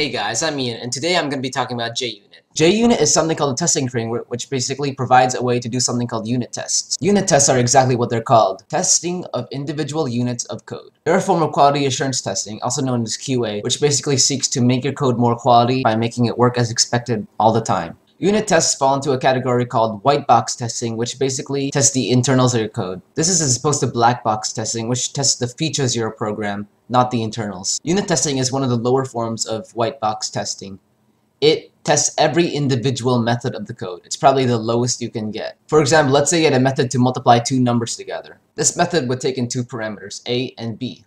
Hey guys, I'm Ian, and today I'm going to be talking about JUnit. JUnit is something called a testing framework, which basically provides a way to do something called unit tests. Unit tests are exactly what they're called, testing of individual units of code. They're a form of quality assurance testing, also known as QA, which basically seeks to make your code more quality by making it work as expected all the time. Unit tests fall into a category called white box testing, which basically tests the internals of your code. This is as opposed to black box testing, which tests the features of your program, not the internals. Unit testing is one of the lower forms of white box testing. It tests every individual method of the code. It's probably the lowest you can get. For example, let's say you had a method to multiply two numbers together. This method would take in two parameters, a and b.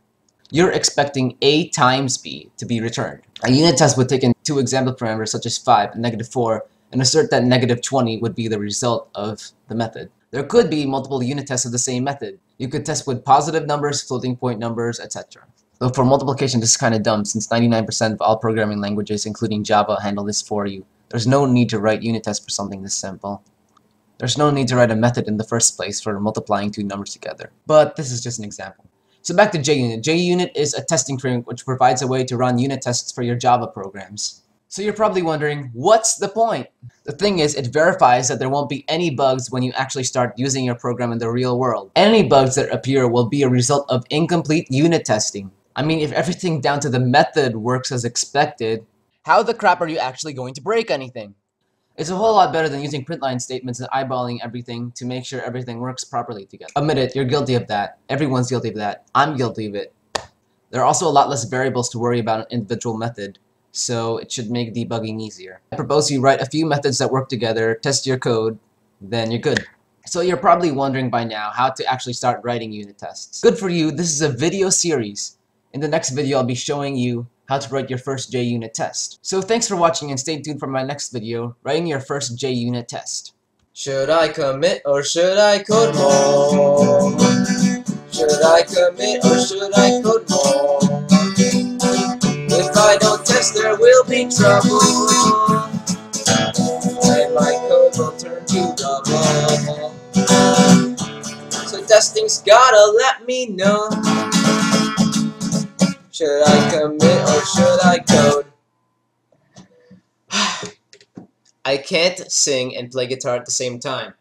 You're expecting a times b to be returned. A unit test would take in two example parameters such as 5 and -4, and assert that -20 would be the result of the method. There could be multiple unit tests of the same method. You could test with positive numbers, floating point numbers, etc. So for multiplication, this is kind of dumb since 99% of all programming languages, including Java, handle this for you. There's no need to write unit tests for something this simple. There's no need to write a method in the first place for multiplying two numbers together. But this is just an example. So back to JUnit. JUnit is a testing framework which provides a way to run unit tests for your Java programs. So you're probably wondering, what's the point? The thing is, it verifies that there won't be any bugs when you actually start using your program in the real world. Any bugs that appear will be a result of incomplete unit testing. I mean, if everything down to the method works as expected, how the crap are you actually going to break anything? It's a whole lot better than using printline statements and eyeballing everything to make sure everything works properly together. Admit it, you're guilty of that. Everyone's guilty of that. I'm guilty of it. There are also a lot less variables to worry about an individual method, so it should make debugging easier. I propose you write a few methods that work together, test your code, then you're good. So you're probably wondering by now how to actually start writing unit tests. Good for you, this is a video series. In the next video, I'll be showing you how to write your first JUnit test. So thanks for watching and stay tuned for my next video, writing your first JUnit test. Should I commit or should I code more? Should I commit or should I code more? If I don't test, there will be trouble, and my code will turn to rubble. So testing's gotta let me know. Should I commit or should I code? I can't sing and play guitar at the same time.